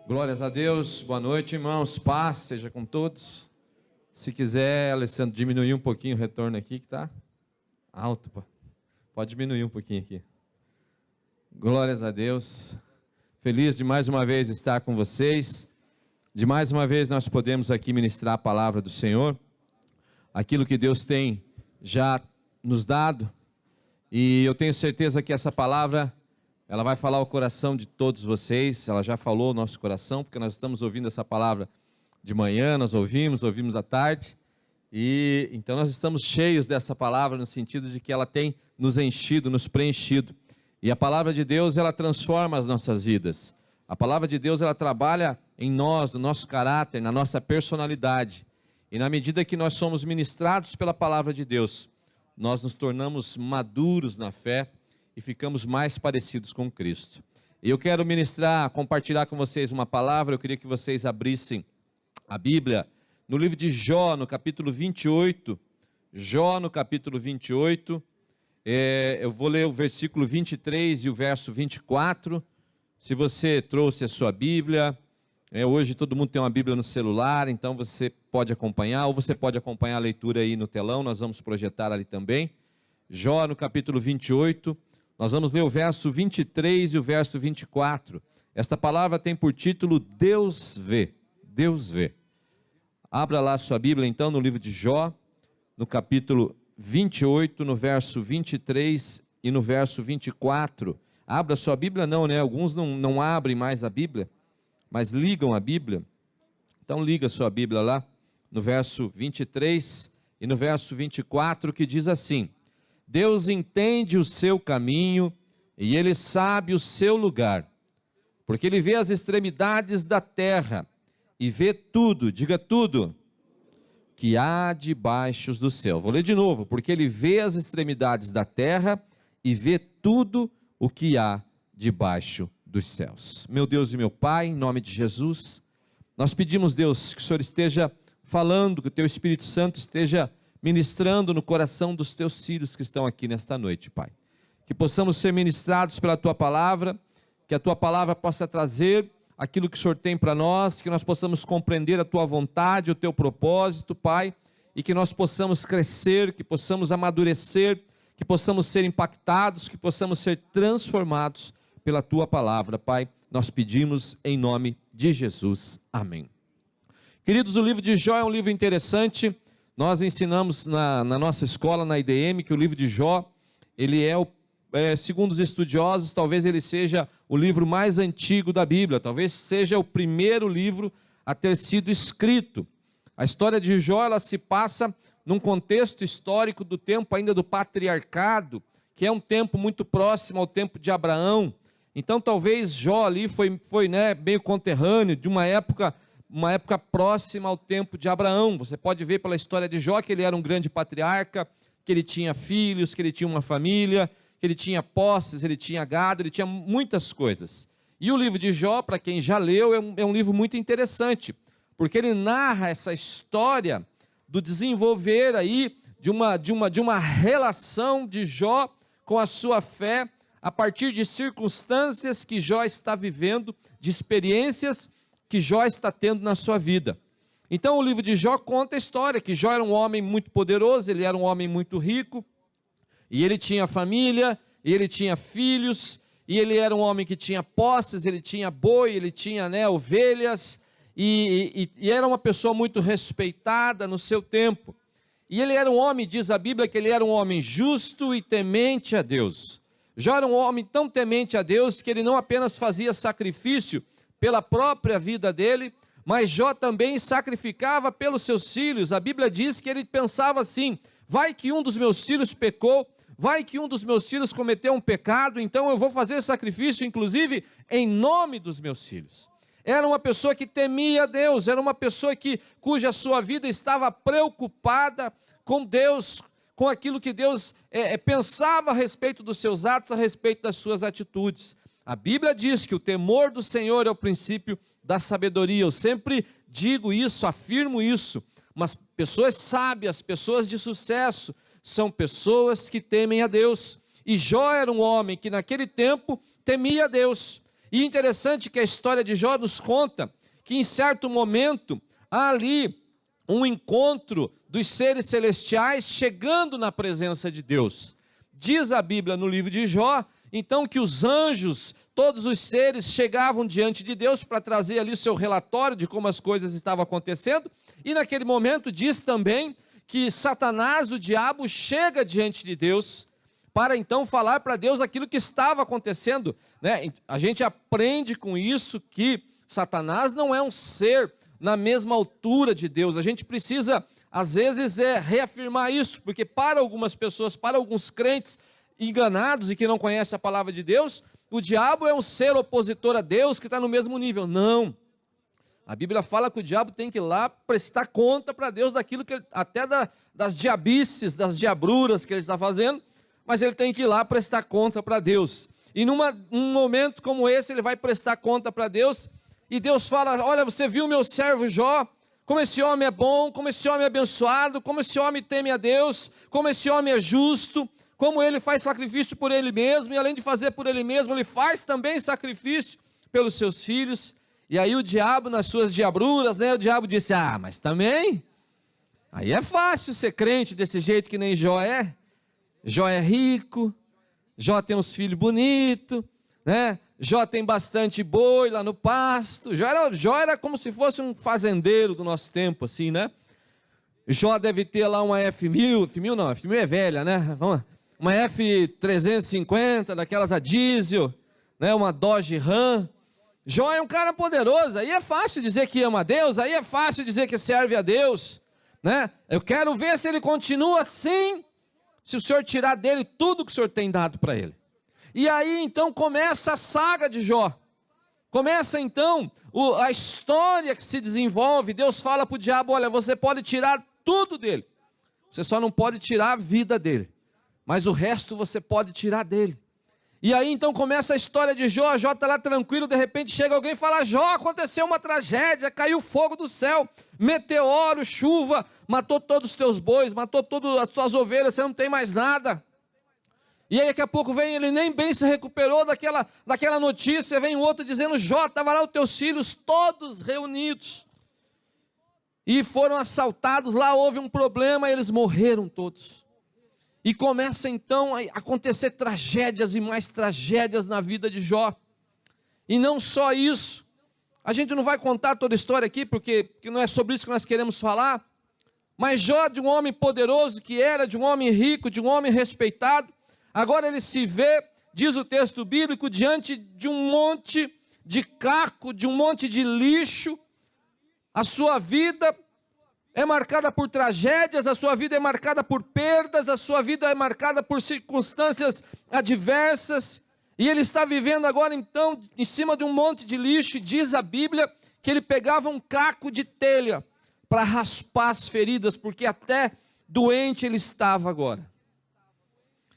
Glórias a Deus, boa noite, irmãos, paz seja com todos. Se quiser, Alessandro, diminuir um pouquinho o retorno aqui, que está alto, pode diminuir um pouquinho aqui. Glórias a Deus, feliz de mais uma vez estar com vocês, de mais uma vez nós podemos aqui ministrar a palavra do Senhor, aquilo que Deus tem já nos dado, e eu tenho certeza que essa palavra ela vai falar o coração de todos vocês, ela já falou o nosso coração, porque nós estamos ouvindo essa palavra de manhã, nós ouvimos à tarde, e então nós estamos cheios dessa palavra, no sentido de que ela tem nos enchido, nos preenchido, e a palavra de Deus, ela transforma as nossas vidas, a palavra de Deus, ela trabalha em nós, no nosso caráter, na nossa personalidade, e na medida que nós somos ministrados pela palavra de Deus, nós nos tornamos maduros na fé, e ficamos mais parecidos com Cristo. E eu quero compartilhar com vocês uma palavra. Eu queria que vocês abrissem a Bíblia no livro de Jó, no capítulo 28. Jó, no capítulo 28. Eu vou ler o versículo 23 e o verso 24. Se você trouxe a sua Bíblia, hoje todo mundo tem uma Bíblia no celular, então você pode acompanhar, ou você pode acompanhar a leitura aí no telão, nós vamos projetar ali também. Jó, no capítulo 28. Nós vamos ler o verso 23 e o verso 24. Esta palavra tem por título Deus vê. Deus vê. Abra lá a sua Bíblia então no livro de Jó, no capítulo 28, no verso 23 e no verso 24. Abra a sua Bíblia não, né? Alguns não abrem mais a Bíblia, mas ligam a Bíblia. Então liga a sua Bíblia lá, no verso 23 e no verso 24, que diz assim: Deus entende o seu caminho e Ele sabe o seu lugar, porque Ele vê as extremidades da terra e vê tudo, diga tudo, que há debaixo do céu. Vou ler de novo, porque Ele vê as extremidades da terra e vê tudo o que há debaixo dos céus. Meu Deus e meu Pai, em nome de Jesus, nós pedimos, Deus, que o Senhor esteja falando, que o Teu Espírito Santo esteja ministrando no coração dos teus filhos que estão aqui nesta noite, Pai. Que possamos ser ministrados pela Tua Palavra, que a Tua Palavra possa trazer aquilo que o Senhor tem para nós, que nós possamos compreender a Tua vontade, o Teu propósito, Pai, e que nós possamos crescer, que possamos amadurecer, que possamos ser impactados, que possamos ser transformados pela Tua Palavra, Pai. Nós pedimos em nome de Jesus. Amém. Queridos, o livro de Jó é um livro interessante. Nós ensinamos na nossa escola, na IDM, que o livro de Jó, ele segundo os estudiosos, talvez ele seja o livro mais antigo da Bíblia, talvez seja o primeiro livro a ter sido escrito. A história de Jó, ela se passa num contexto histórico do tempo ainda do patriarcado, que é um tempo muito próximo ao tempo de Abraão. Então talvez Jó ali foi meio conterrâneo de uma época próxima ao tempo de Abraão. Você pode ver pela história de Jó que ele era um grande patriarca, que ele tinha filhos, que ele tinha uma família, que ele tinha posses, ele tinha gado, ele tinha muitas coisas. E o livro de Jó, para quem já leu, é um livro muito interessante, porque ele narra essa história do desenvolver aí de uma relação de Jó com a sua fé, a partir de circunstâncias que Jó está vivendo, de experiências que Jó está tendo na sua vida. Então o livro de Jó conta a história, que Jó era um homem muito poderoso, ele era um homem muito rico, e ele tinha família, e ele tinha filhos, e ele era um homem que tinha posses, ele tinha boi, ele tinha ovelhas, e era uma pessoa muito respeitada no seu tempo. E ele era um homem, diz a Bíblia, que ele era um homem justo e temente a Deus. Jó era um homem tão temente a Deus, que ele não apenas fazia sacrifício pela própria vida dele, mas Jó também sacrificava pelos seus filhos. A Bíblia diz que ele pensava assim: vai que um dos meus filhos pecou, vai que um dos meus filhos cometeu um pecado, então eu vou fazer sacrifício, inclusive, em nome dos meus filhos. Era uma pessoa que temia Deus, era uma pessoa cuja sua vida estava preocupada com Deus, com aquilo que Deus pensava a respeito dos seus atos, a respeito das suas atitudes. A Bíblia diz que o temor do Senhor é o princípio da sabedoria. Eu sempre digo isso, afirmo isso. Mas pessoas sábias, pessoas de sucesso, são pessoas que temem a Deus. E Jó era um homem que naquele tempo temia a Deus. E interessante que a história de Jó nos conta que em certo momento há ali um encontro dos seres celestiais chegando na presença de Deus. Diz a Bíblia no livro de Jó, então, que os anjos, todos os seres chegavam diante de Deus para trazer ali o seu relatório de como as coisas estavam acontecendo, e naquele momento diz também que Satanás, o diabo, chega diante de Deus para então falar para Deus aquilo que estava acontecendo, né? A gente aprende com isso que Satanás não é um ser na mesma altura de Deus. A gente precisa, às vezes, reafirmar isso, porque para algumas pessoas, para alguns crentes enganados e que não conhecem a palavra de Deus, o diabo é um ser opositor a Deus que está no mesmo nível. Não. A Bíblia fala que o diabo tem que ir lá prestar conta para Deus daquilo que ele, até das diabices, das diabruras que ele está fazendo, mas ele tem que ir lá prestar conta para Deus. E num momento como esse, ele vai prestar conta para Deus, e Deus fala: olha, você viu meu servo Jó? Como esse homem é bom, como esse homem é abençoado, como esse homem teme a Deus, como esse homem é justo, como ele faz sacrifício por ele mesmo, e além de fazer por ele mesmo, ele faz também sacrifício pelos seus filhos. E aí o diabo, nas suas diabruras, né, o diabo disse: ah, mas também, aí é fácil ser crente desse jeito que nem Jó é. Jó é rico, Jó tem uns filhos bonitos, né? Jó tem bastante boi lá no pasto. Jó era como se fosse um fazendeiro do nosso tempo, assim, né? Jó deve ter lá uma F1000, F1000 não, F1000 é velha, né? Uma F350, daquelas a diesel, né? Uma Dodge Ram. Jó é um cara poderoso, aí é fácil dizer que ama a Deus, aí é fácil dizer que serve a Deus, né? Eu quero ver se ele continua assim, se o Senhor tirar dele tudo que o Senhor tem dado para ele. E aí então começa a saga de Jó, começa então a história que se desenvolve. Deus fala para o diabo: olha, você pode tirar tudo dele, você só não pode tirar a vida dele, mas o resto você pode tirar dele. E aí então começa a história de Jó. Jó está lá tranquilo, de repente chega alguém e fala: Jó, aconteceu uma tragédia, caiu fogo do céu, meteoro, chuva, matou todos os teus bois, matou todas as tuas ovelhas, você não tem mais nada. E aí daqui a pouco vem, ele nem bem se recuperou daquela notícia, vem outro dizendo: Jó, estava lá os teus filhos todos reunidos, e foram assaltados, lá houve um problema, e eles morreram todos. E começa então a acontecer tragédias e mais tragédias na vida de Jó. E não só isso, a gente não vai contar toda a história aqui, porque não é sobre isso que nós queremos falar, mas Jó, de um homem poderoso que era, de um homem rico, de um homem respeitado, agora ele se vê, diz o texto bíblico, diante de um monte de caco, de um monte de lixo. A sua vida é marcada por tragédias, a sua vida é marcada por perdas, a sua vida é marcada por circunstâncias adversas, e ele está vivendo agora então em cima de um monte de lixo. E diz a Bíblia que ele pegava um caco de telha para raspar as feridas, porque até doente ele estava agora.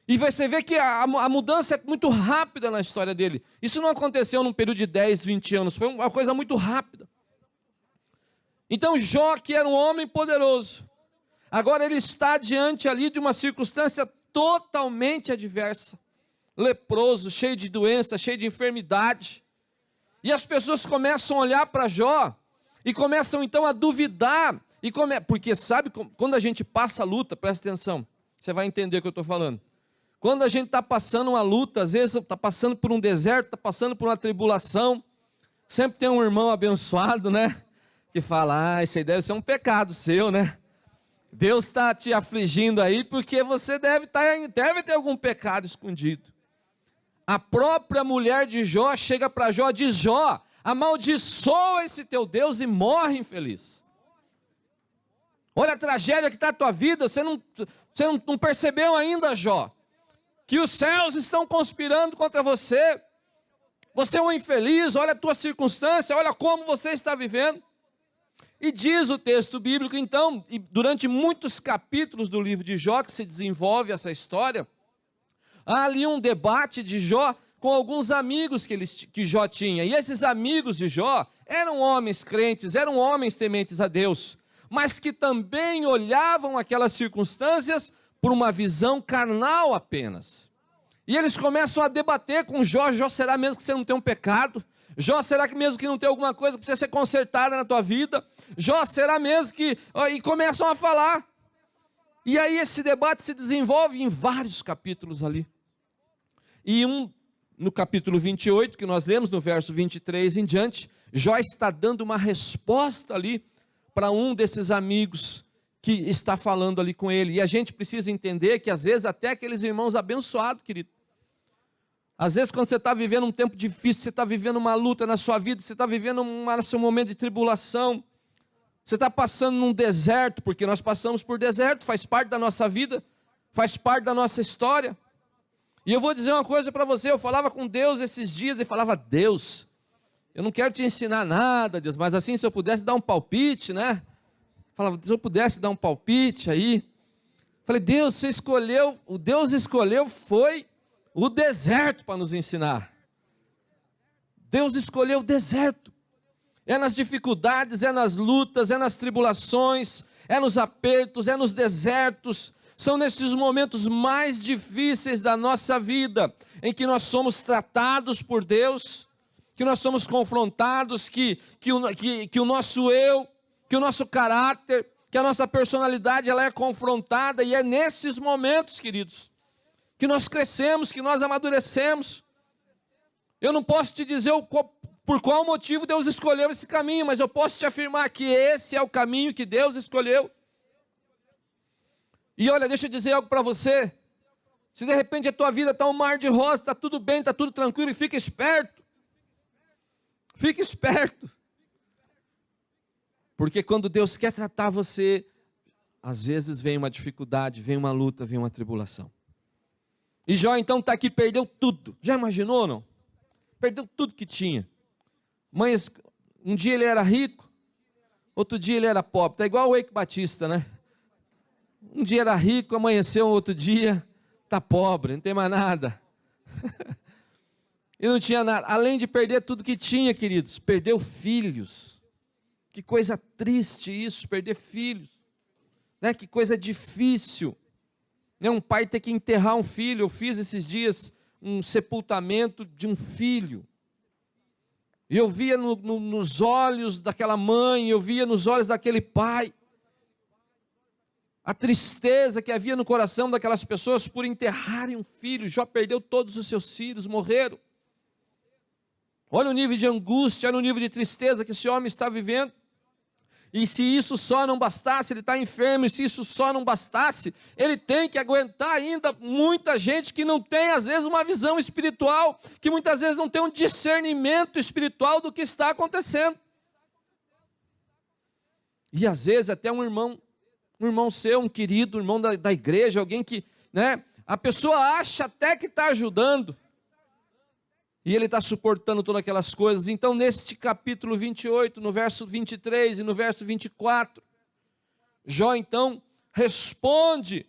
E você vê que a mudança é muito rápida na história dele. Isso não aconteceu num período de 10, 20 anos, foi uma coisa muito rápida. Então Jó, que era um homem poderoso, agora ele está diante ali de uma circunstância totalmente adversa. Leproso, cheio de doença, cheio de enfermidade. E as pessoas começam a olhar para Jó e começam então a duvidar. Porque sabe, quando a gente passa a luta, presta atenção, você vai entender o que eu estou falando. Quando a gente está passando uma luta, às vezes está passando por um deserto, está passando por uma tribulação, sempre tem um irmão abençoado, né? Que fala: isso aí deve ser um pecado seu, né? Deus está te afligindo aí porque você deve ter algum pecado escondido. A própria mulher de Jó chega para Jó e diz: Jó, amaldiçoa esse teu Deus e morre infeliz. Olha a tragédia que está a tua vida, você não percebeu ainda, Jó, que os céus estão conspirando contra você. Você é um infeliz, olha a tua circunstância, olha como você está vivendo. E diz o texto bíblico então, e durante muitos capítulos do livro de Jó que se desenvolve essa história, há ali um debate de Jó com alguns amigos que Jó tinha. E esses amigos de Jó eram homens crentes, eram homens tementes a Deus, mas que também olhavam aquelas circunstâncias por uma visão carnal apenas. E eles começam a debater com Jó: Jó, será mesmo que você não tem um pecado? Jó, será que mesmo que não tem alguma coisa que precisa ser consertada na tua vida? Jó, será mesmo que... E começam a falar. E aí esse debate se desenvolve em vários capítulos ali. E no capítulo 28, que nós lemos, no verso 23 em diante, Jó está dando uma resposta ali para um desses amigos que está falando ali com ele. E a gente precisa entender que às vezes até aqueles irmãos abençoados, querido, às vezes quando você está vivendo um tempo difícil, você está vivendo uma luta na sua vida, você está vivendo seu momento de tribulação, você está passando num deserto, porque nós passamos por deserto, faz parte da nossa vida, faz parte da nossa história. E eu vou dizer uma coisa para você, eu falava com Deus esses dias e falava: Deus, eu não quero te ensinar nada, Deus, mas assim, se eu pudesse dar um palpite, né? Falava: se eu pudesse dar um palpite aí. Falei: Deus, Deus escolheu foi o deserto para nos ensinar. Deus escolheu o deserto. É nas dificuldades, é nas lutas, é nas tribulações, é nos apertos, é nos desertos. São nesses momentos mais difíceis da nossa vida, em que nós somos tratados por Deus, que nós somos confrontados, que o nosso eu, que o nosso caráter, que a nossa personalidade, ela é confrontada. E é nesses momentos, queridos, que nós crescemos, que nós amadurecemos. Eu não posso te dizer por qual motivo Deus escolheu esse caminho, mas eu posso te afirmar que esse é o caminho que Deus escolheu. E olha, deixa eu dizer algo para você. Se de repente a tua vida está um mar de rosa, está tudo bem, está tudo tranquilo, fica esperto. Fica esperto. Porque quando Deus quer tratar você, às vezes vem uma dificuldade, vem uma luta, vem uma tribulação. E Jó então está aqui, perdeu tudo. Já imaginou, não? Perdeu tudo que tinha. Mas um dia ele era rico, outro dia ele era pobre. Está igual o Eike Batista, né? Um dia era rico, amanheceu, outro dia está pobre, não tem mais nada. E não tinha nada. Além de perder tudo que tinha, queridos, perdeu filhos. Que coisa triste isso, perder filhos. Né? Que coisa difícil. Né? Um pai ter que enterrar um filho. Eu fiz esses dias um sepultamento de um filho. E eu via nos olhos daquela mãe, eu via nos olhos daquele pai, a tristeza que havia no coração daquelas pessoas por enterrarem um filho. Jó perdeu todos os seus filhos, morreram. Olha o nível de angústia, olha o nível de tristeza que esse homem está vivendo. E se isso só não bastasse, ele está enfermo, e se isso só não bastasse, ele tem que aguentar ainda muita gente que não tem, às vezes, uma visão espiritual, que muitas vezes não tem um discernimento espiritual do que está acontecendo. E às vezes até um irmão seu, um querido, um irmão da igreja, alguém que, né, a pessoa acha até que está ajudando, e ele está suportando todas aquelas coisas. Então neste capítulo 28, no verso 23 e no verso 24, Jó então responde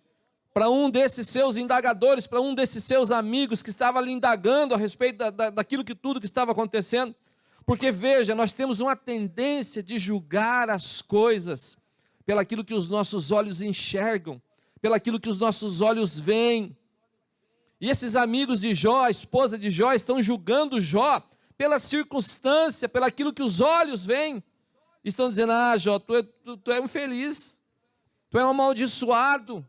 para um desses seus indagadores, para um desses seus amigos que estava ali indagando a respeito daquilo que tudo que estava acontecendo. Porque veja, nós temos uma tendência de julgar as coisas pelaquilo que os nossos olhos enxergam, pelaquilo que os nossos olhos veem. E esses amigos de Jó, a esposa de Jó, estão julgando Jó pela circunstância, pelaquilo que os olhos veem. Estão dizendo: ah, Jó, tu é infeliz, tu é um amaldiçoado,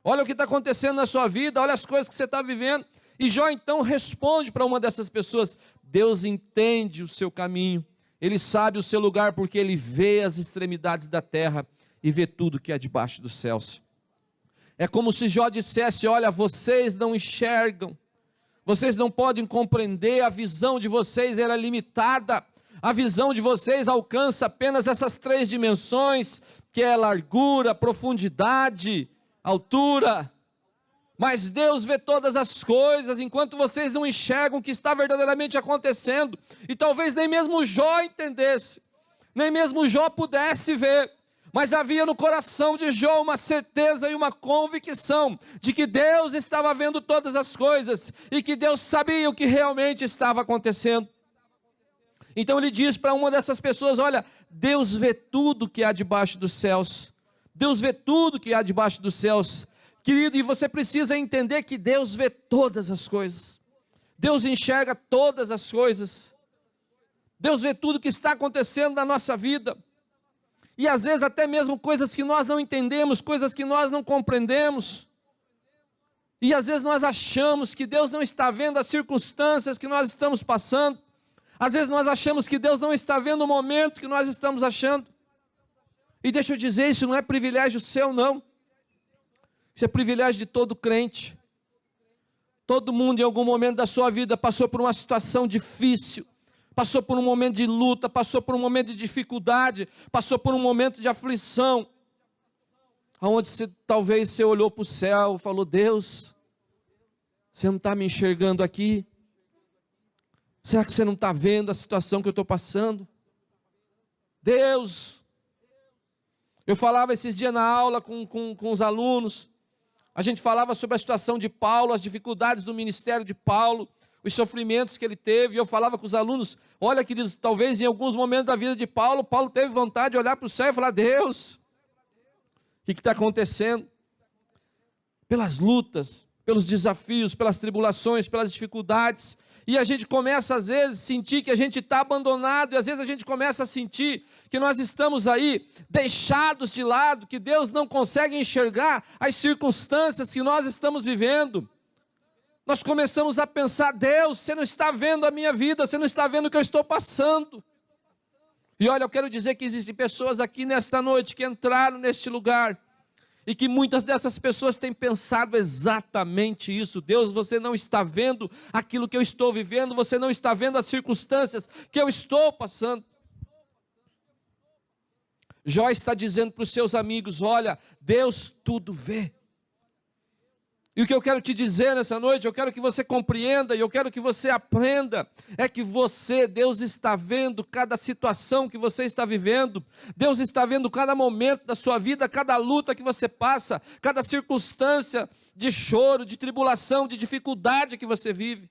olha o que está acontecendo na sua vida, olha as coisas que você está vivendo. E Jó então responde para uma dessas pessoas: Deus entende o seu caminho, Ele sabe o seu lugar, porque Ele vê as extremidades da terra e vê tudo que é debaixo dos céus. É como se Jó dissesse: olha, vocês não enxergam, vocês não podem compreender, a visão de vocês era limitada, a visão de vocês alcança apenas essas 3 dimensões, que é largura, profundidade, altura. Mas Deus vê todas as coisas, enquanto vocês não enxergam o que está verdadeiramente acontecendo. E talvez nem mesmo Jó entendesse, nem mesmo Jó pudesse ver. Mas havia no coração de Jó uma certeza e uma convicção de que Deus estava vendo todas as coisas e que Deus sabia o que realmente estava acontecendo. Então ele diz para uma dessas pessoas: olha, Deus vê tudo que há debaixo dos céus. Deus vê tudo que há debaixo dos céus. Querido, e você precisa entender que Deus vê todas as coisas. Deus enxerga todas as coisas. Deus vê tudo que está acontecendo na nossa vida. E às vezes até mesmo coisas que nós não entendemos, coisas que nós não compreendemos. E às vezes nós achamos que Deus não está vendo as circunstâncias que nós estamos passando. Às vezes nós achamos que Deus não está vendo o momento que nós estamos achando. E deixa eu dizer, isso não é privilégio seu, não. Isso é privilégio de todo crente. Todo mundo em algum momento da sua vida passou por uma situação difícil, passou por um momento de luta, passou por um momento de dificuldade, passou por um momento de aflição, onde talvez você olhou para o céu e falou: Deus, você não está me enxergando aqui? Será que você não está vendo a situação que eu estou passando? Deus, eu falava esses dias na aula com os alunos, a gente falava sobre a situação de Paulo, as dificuldades do ministério de Paulo, os sofrimentos que ele teve, e eu falava com os alunos: olha, queridos, talvez em alguns momentos da vida de Paulo, Paulo teve vontade de olhar para o céu e falar: Deus, o que está acontecendo? Pelas lutas, pelos desafios, pelas tribulações, pelas dificuldades, e a gente começa às vezes a sentir que a gente está abandonado, e às vezes a gente começa a sentir que nós estamos aí deixados de lado, que Deus não consegue enxergar as circunstâncias que nós estamos vivendo. Nós começamos a pensar: Deus, você não está vendo a minha vida, você não está vendo o que eu estou passando. E olha, eu quero dizer que existem pessoas aqui nesta noite que entraram neste lugar, e que muitas dessas pessoas têm pensado exatamente isso: Deus, você não está vendo aquilo que eu estou vivendo, você não está vendo as circunstâncias que eu estou passando. Jó está dizendo para os seus amigos: olha, Deus tudo vê. E o que eu quero te dizer nessa noite, eu quero que você compreenda, e eu quero que você aprenda, é que você, Deus está vendo cada situação que você está vivendo, Deus está vendo cada momento da sua vida, cada luta que você passa, cada circunstância de choro, de tribulação, de dificuldade que você vive.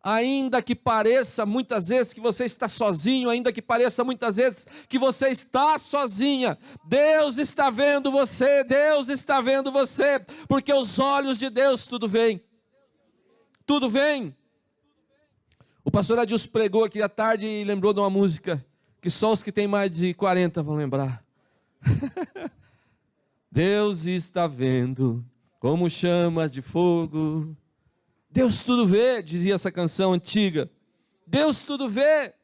Ainda que pareça muitas vezes que você está sozinho, ainda que pareça muitas vezes que você está sozinha, Deus está vendo você, Deus está vendo você, porque os olhos de Deus tudo veem. Tudo vem. O pastor Adilson pregou aqui à tarde e lembrou de uma música que só os que têm mais de 40 vão lembrar. Deus está vendo como chamas de fogo. Deus tudo vê, dizia essa canção antiga. Deus tudo vê,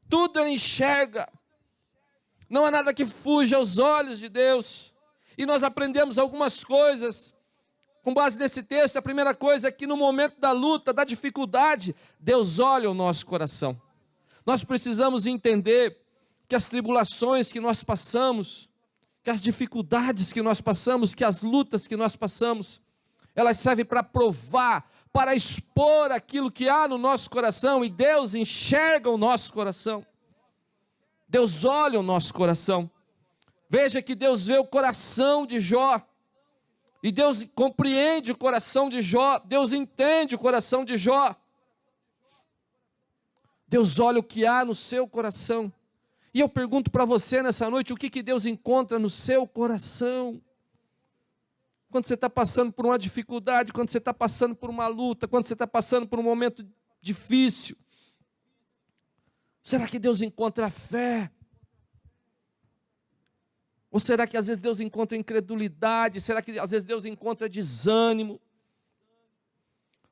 tudo Ele enxerga. Não há nada que fuja aos olhos de Deus. E nós aprendemos algumas coisas com base nesse texto. A primeira coisa é que no momento da luta, da dificuldade, Deus olha o nosso coração. Nós precisamos entender que as tribulações que nós passamos, que as dificuldades que nós passamos, que as lutas que nós passamos, elas servem para provar, para expor aquilo que há no nosso coração, e Deus enxerga o nosso coração. Deus olha o nosso coração. Veja que Deus vê o coração de Jó, e Deus compreende o coração de Jó, Deus entende o coração de Jó. Deus olha o que há no seu coração. E eu pergunto para você nessa noite, o que Deus encontra no seu coração? Quando você está passando por uma dificuldade, quando você está passando por uma luta, quando você está passando por um momento difícil, será que Deus encontra fé? Ou será que às vezes Deus encontra incredulidade? Será que às vezes Deus encontra desânimo?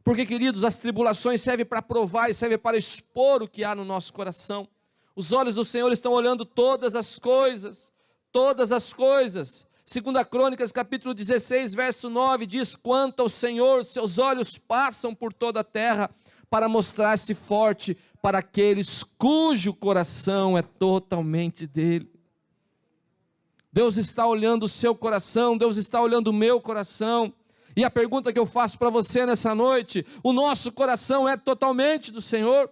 Porque, queridos, as tribulações servem para provar e servem para expor o que há no nosso coração. Os olhos do Senhor estão olhando todas as coisas, todas as coisas. 2 Crônicas, capítulo 16, verso 9, diz: quanto ao Senhor, seus olhos passam por toda a terra, para mostrar-se forte para aqueles cujo coração é totalmente dele. Deus está olhando o seu coração, Deus está olhando o meu coração. E a pergunta que eu faço para você nessa noite: o nosso coração é totalmente do Senhor?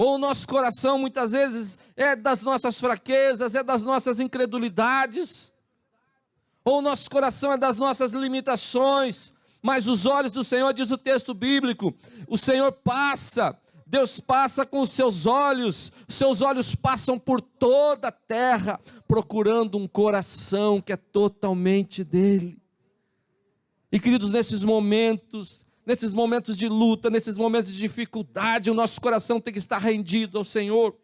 Ou o nosso coração muitas vezes é das nossas fraquezas, é das nossas incredulidades? Ou o nosso coração é das nossas limitações? Mas os olhos do Senhor, diz o texto bíblico, o Senhor passa, Deus passa com os seus olhos passam por toda a terra, procurando um coração que é totalmente dele. E queridos, nesses momentos de luta, nesses momentos de dificuldade, o nosso coração tem que estar rendido ao Senhor.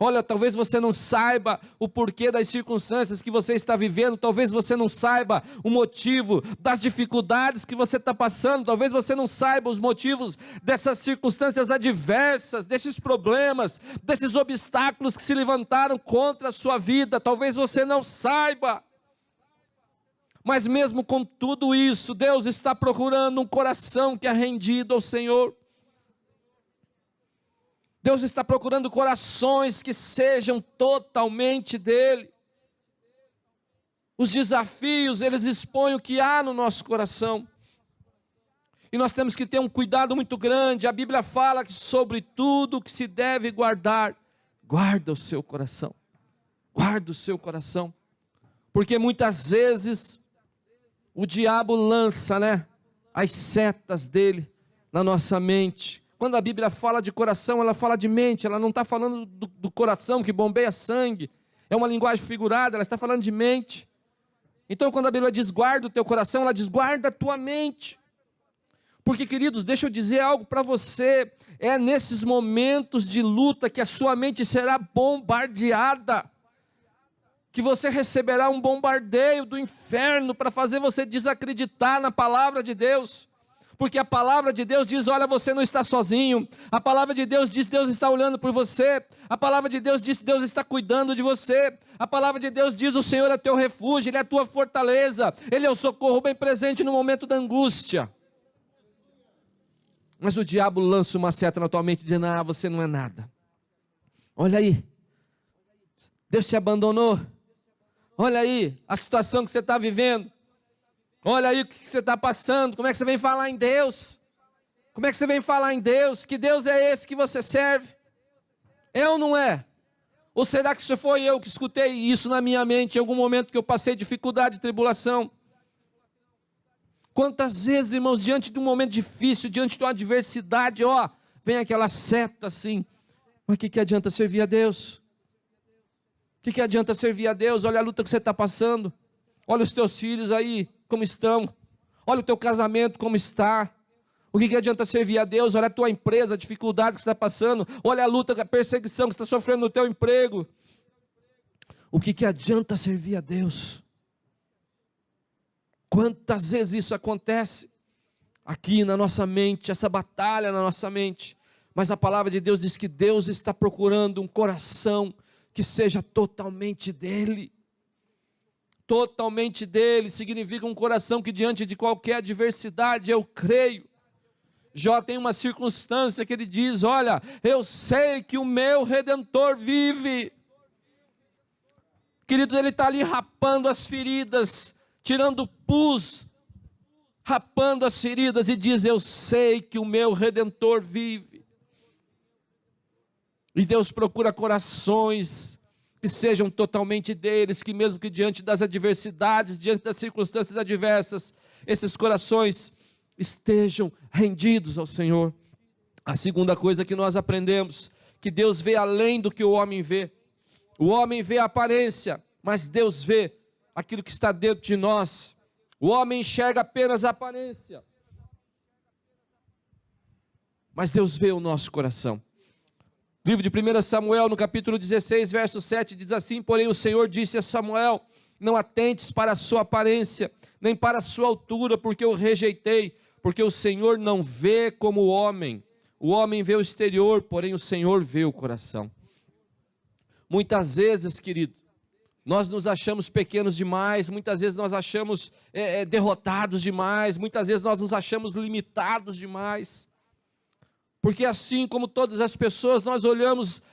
Olha, talvez você não saiba o porquê das circunstâncias que você está vivendo, talvez você não saiba o motivo das dificuldades que você está passando, talvez você não saiba os motivos dessas circunstâncias adversas, desses problemas, desses obstáculos que se levantaram contra a sua vida, talvez você não saiba. Mas mesmo com tudo isso, Deus está procurando um coração que é rendido ao Senhor. Deus está procurando corações que sejam totalmente dele. Os desafios, eles expõem o que há no nosso coração. E nós temos que ter um cuidado muito grande. A Bíblia fala que sobre tudo que se deve guardar, guarda o seu coração. Guarda o seu coração. Porque muitas vezes o diabo lança, as setas dele na nossa mente. Quando a Bíblia fala de coração, ela fala de mente, ela não está falando do coração que bombeia sangue, é uma linguagem figurada, ela está falando de mente. Então quando a Bíblia diz guarda o teu coração, ela diz guarda a tua mente. Porque queridos, deixa eu dizer algo para você, é nesses momentos de luta que a sua mente será bombardeada, que você receberá um bombardeio do inferno para fazer você desacreditar na palavra de Deus. Porque a palavra de Deus diz, olha, você não está sozinho. A palavra de Deus diz, Deus está olhando por você. A palavra de Deus diz, Deus está cuidando de você. A palavra de Deus diz, o Senhor é teu refúgio, Ele é a tua fortaleza. Ele é o socorro bem presente no momento da angústia. Mas o diabo lança uma seta na tua mente, dizendo, você não é nada. Olha aí, Deus te abandonou. Olha aí, a situação que você está vivendo. Olha aí o que você está passando, como é que você vem falar em Deus? Como é que você vem falar em Deus? Que Deus é esse que você serve? É ou não é? Ou será que isso foi eu que escutei isso na minha mente em algum momento que eu passei dificuldade e tribulação? Quantas vezes, irmãos, diante de um momento difícil, diante de uma adversidade, vem aquela seta assim, mas o que adianta servir a Deus? O que adianta servir a Deus? Olha a luta que você está passando, olha os teus filhos aí, como estão, olha o teu casamento como está, o que adianta servir a Deus? Olha a tua empresa, a dificuldade que você está passando, olha a luta, a perseguição que você está sofrendo no teu emprego, o que adianta servir a Deus? Quantas vezes isso acontece aqui na nossa mente, essa batalha na nossa mente, mas a palavra de Deus diz que Deus está procurando um coração que seja totalmente dele. Totalmente dele significa um coração que diante de qualquer adversidade eu creio. Jó tem uma circunstância que ele diz, olha, eu sei que o meu Redentor vive. Queridos, ele está ali rapando as feridas, tirando pus, rapando as feridas e diz, eu sei que o meu Redentor vive. E Deus procura corações que sejam totalmente deles, que mesmo que diante das adversidades, diante das circunstâncias adversas, esses corações estejam rendidos ao Senhor. A segunda coisa que nós aprendemos, que Deus vê além do que o homem vê. O homem vê a aparência, mas Deus vê aquilo que está dentro de nós. O homem enxerga apenas a aparência, mas Deus vê o nosso coração. Livro de 1 Samuel, no capítulo 16, verso 7, diz assim, porém o Senhor disse a Samuel, não atentes para a sua aparência, nem para a sua altura, porque eu rejeitei, porque o Senhor não vê como o homem vê o exterior, porém o Senhor vê o coração. Muitas vezes, querido, nós nos achamos pequenos demais, muitas vezes nós achamos derrotados demais, muitas vezes nós nos achamos limitados demais, porque assim como todas as pessoas, nós olhamos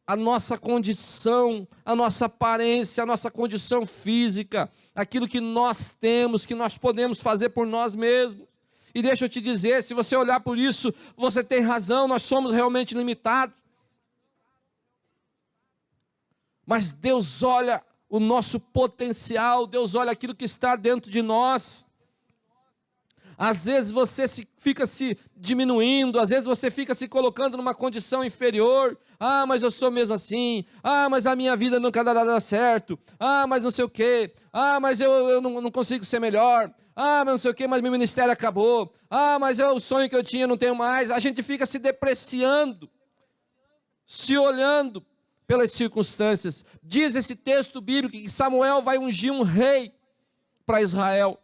a nossa condição, a nossa aparência, a nossa condição física, aquilo que nós temos, que nós podemos fazer por nós mesmos. E deixa eu te dizer, se você olhar por isso, você tem razão, nós somos realmente limitados. Mas Deus olha o nosso potencial, Deus olha aquilo que está dentro de nós. Às vezes você fica se diminuindo, às vezes você fica se colocando numa condição inferior. Ah, mas eu sou mesmo assim. Ah, mas a minha vida nunca dá certo. Ah, mas não sei o quê. Ah, mas eu não consigo ser melhor. Ah, mas não sei o quê, mas meu ministério acabou. Ah, mas o sonho que eu tinha não tenho mais. A gente fica se depreciando, se olhando pelas circunstâncias. Diz esse texto bíblico que Samuel vai ungir um rei para Israel.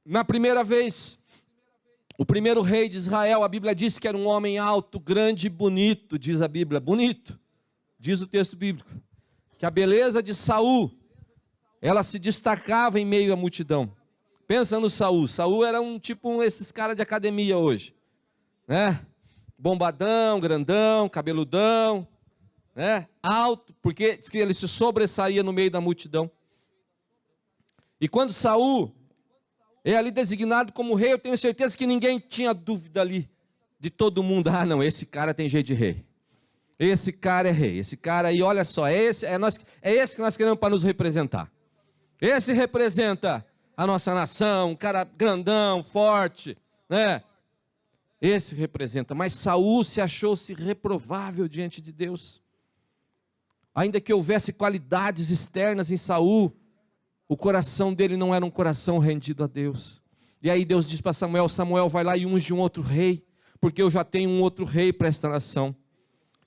Na primeira vez, o primeiro rei de Israel, a Bíblia diz que era um homem alto, grande e bonito, diz a Bíblia, bonito, diz o texto bíblico, que a beleza de Saul, ela se destacava em meio à multidão. Pensa no Saul. Saul era esses caras de academia hoje, né? Bombadão, grandão, cabeludão, né? Alto, porque diz que ele se sobressaía no meio da multidão. E quando Saul é ali designado como rei, eu tenho certeza que ninguém tinha dúvida ali, de todo mundo. Ah, não, esse cara tem jeito de rei. Esse cara é rei. Esse cara aí, olha só, é esse que nós queremos para nos representar. Esse representa a nossa nação, um cara grandão, forte, né? Esse representa. Mas Saul se achou-se reprovável diante de Deus. Ainda que houvesse qualidades externas em Saul, o coração dele não era um coração rendido a Deus. E aí Deus diz para Samuel: Samuel, vai lá e unge um outro rei, porque eu já tenho um outro rei para esta nação.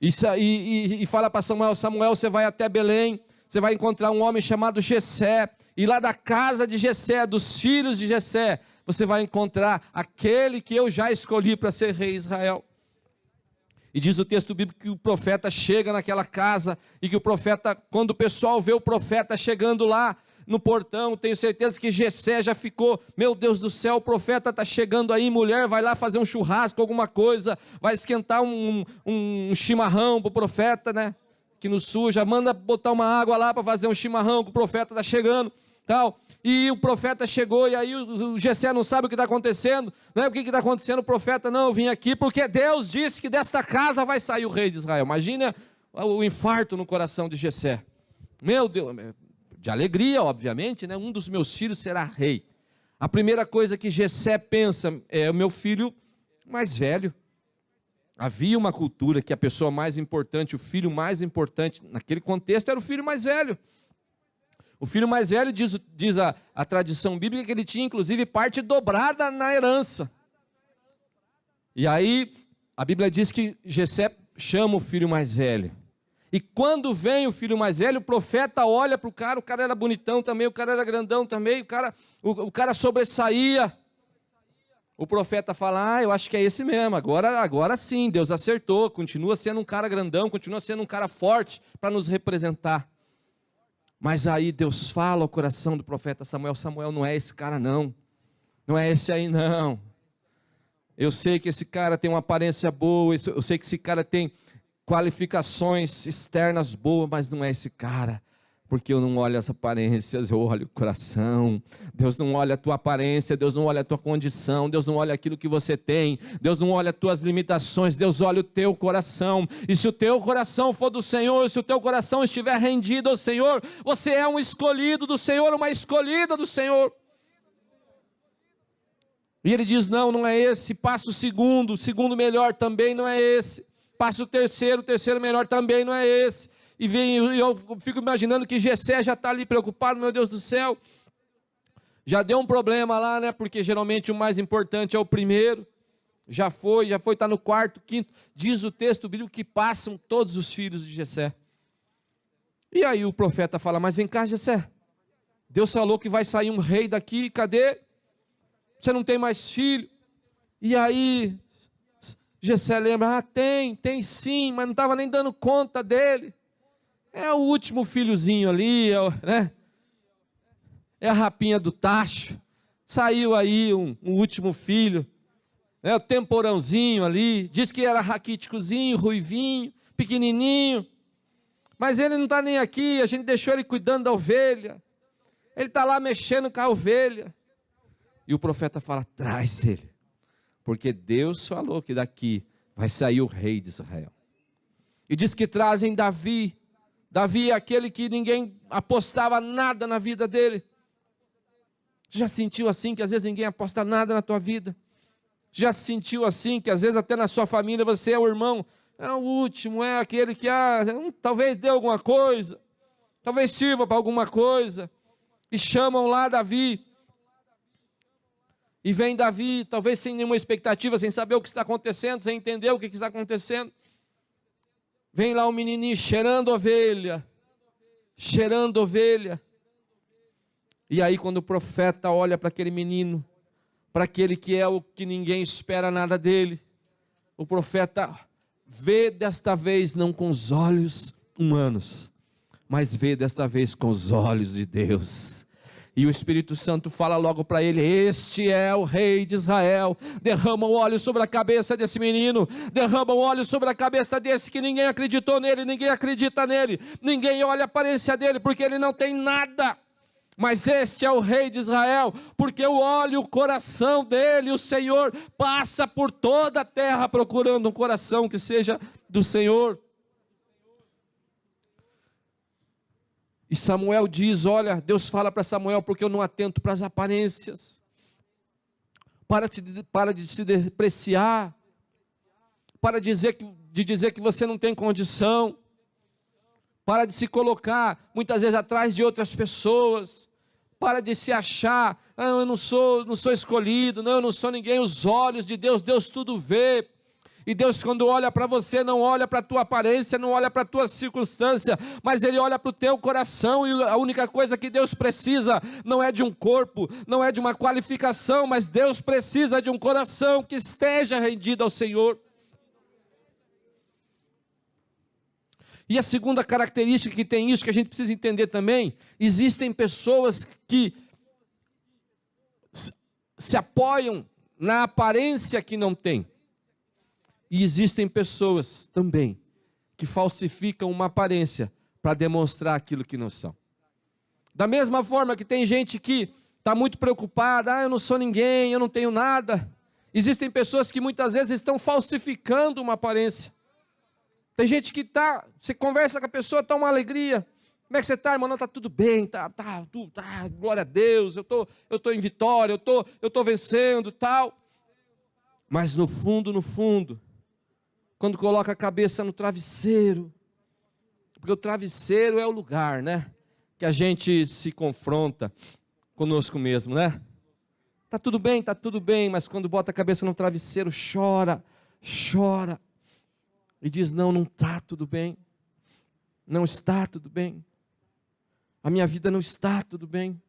E fala para Samuel: Samuel, você vai até Belém, você vai encontrar um homem chamado Jessé, e lá da casa de Jessé, dos filhos de Jessé, você vai encontrar aquele que eu já escolhi para ser rei de Israel. E diz o texto bíblico que o profeta chega naquela casa, e que o profeta, quando o pessoal vê o profeta chegando lá no portão, tenho certeza que Jessé já ficou: meu Deus do céu, o profeta está chegando aí, mulher, vai lá fazer um churrasco, alguma coisa, vai esquentar um chimarrão para o profeta, né? Que nos suja, manda botar uma água lá para fazer um chimarrão, que o profeta está chegando, tal. E o profeta chegou, e aí o Jessé não sabe o que está acontecendo, não é o que está acontecendo. O profeta: não, eu vim aqui porque Deus disse que desta casa vai sair o rei de Israel. Imagina o infarto no coração de Jessé. Meu Deus, de alegria, obviamente, né? Um dos meus filhos será rei. A primeira coisa que Jessé pensa é: o meu filho mais velho. Havia uma cultura que a pessoa mais importante, o filho mais importante, naquele contexto, era o filho mais velho. O filho mais velho, diz a tradição bíblica, que ele tinha inclusive parte dobrada na herança. E aí, a Bíblia diz que Jessé chama o filho mais velho. E quando vem o filho mais velho, o profeta olha para o cara era bonitão também, o cara era grandão também, o cara sobressaía. O profeta fala: eu acho que é esse mesmo, agora sim, Deus acertou, continua sendo um cara grandão, continua sendo um cara forte para nos representar. Mas aí Deus fala ao coração do profeta Samuel: Samuel, não é esse cara não é esse aí não. Eu sei que esse cara tem uma aparência boa, eu sei que esse cara tem qualificações externas boas, mas não é esse cara. Porque eu não olho as aparências, eu olho o coração. Deus não olha a tua aparência, Deus não olha a tua condição, Deus não olha aquilo que você tem, Deus não olha as tuas limitações, Deus olha o teu coração. E se o teu coração for do Senhor, se o teu coração estiver rendido ao Senhor, você é um escolhido do Senhor, uma escolhida do Senhor. E ele diz: não é esse. Passa o segundo melhor, também não é esse. Passa o terceiro melhor, também não é esse. E eu fico imaginando que Jessé já está ali preocupado: meu Deus do céu, já deu um problema lá, né? Porque geralmente o mais importante é o primeiro. Já foi, está no quarto, quinto. Diz o texto bíblico que passam todos os filhos de Jessé. E aí o profeta fala: mas vem cá, Jessé, Deus falou que vai sair um rei daqui, cadê? Você não tem mais filho? E aí Jessé lembra: tem sim, mas não estava nem dando conta dele. É o último filhozinho ali, né? É a rapinha do tacho. Saiu aí um último filho, né? O temporãozinho ali. Diz que era raquíticozinho, ruivinho, pequenininho. Mas ele não está nem aqui, a gente deixou ele cuidando da ovelha. Ele está lá mexendo com a ovelha. E o profeta fala: traz ele. Porque Deus falou que daqui vai sair o rei de Israel. E diz que trazem Davi. Davi é aquele que ninguém apostava nada na vida dele. Já sentiu assim que às vezes ninguém aposta nada na tua vida? Já sentiu assim que às vezes até na sua família você é o irmão, é o último, é aquele que talvez dê alguma coisa, talvez sirva para alguma coisa, e chamam lá Davi, e vem Davi, talvez sem nenhuma expectativa, sem saber o que está acontecendo, sem entender o que está acontecendo, vem lá um menininho cheirando ovelha, e aí quando o profeta olha para aquele menino, para aquele que é o que ninguém espera nada dele, o profeta vê desta vez não com os olhos humanos, mas vê desta vez com os olhos de Deus. E o Espírito Santo fala logo para ele: este é o rei de Israel. Derrama o óleo sobre a cabeça desse menino, derrama o óleo sobre a cabeça desse que ninguém acreditou nele, ninguém acredita nele, ninguém olha a aparência dele, porque ele não tem nada. Mas este é o rei de Israel, porque eu olho o coração dele, o Senhor passa por toda a terra procurando um coração que seja do Senhor. E Samuel diz, olha, Deus fala para Samuel, porque eu não atento para as aparências, para de se depreciar, para de dizer que você não tem condição, para de se colocar muitas vezes atrás de outras pessoas, para de se achar, eu não sou escolhido, não, eu não sou ninguém. Os olhos de Deus, Deus tudo vê, e Deus quando olha para você, não olha para a tua aparência, não olha para a tua circunstância, mas Ele olha para o teu coração, e a única coisa que Deus precisa, não é de um corpo, não é de uma qualificação, mas Deus precisa de um coração que esteja rendido ao Senhor. E a segunda característica que tem isso, que a gente precisa entender também, existem pessoas que se apoiam na aparência que não tem. E existem pessoas também que falsificam uma aparência para demonstrar aquilo que não são. Da mesma forma que tem gente que está muito preocupada, eu não sou ninguém, eu não tenho nada. Existem pessoas que muitas vezes estão falsificando uma aparência. Tem gente que você conversa com a pessoa, está uma alegria. Como é que você está, irmão? Não, está tudo bem, glória a Deus, eu tô em vitória, eu tô vencendo, tal. Mas no fundo, quando coloca a cabeça no travesseiro, porque o travesseiro é o lugar, né, que a gente se confronta conosco mesmo, né? Está tudo bem, mas quando bota a cabeça no travesseiro, chora, e diz, não está tudo bem, não está tudo bem, a minha vida não está tudo bem.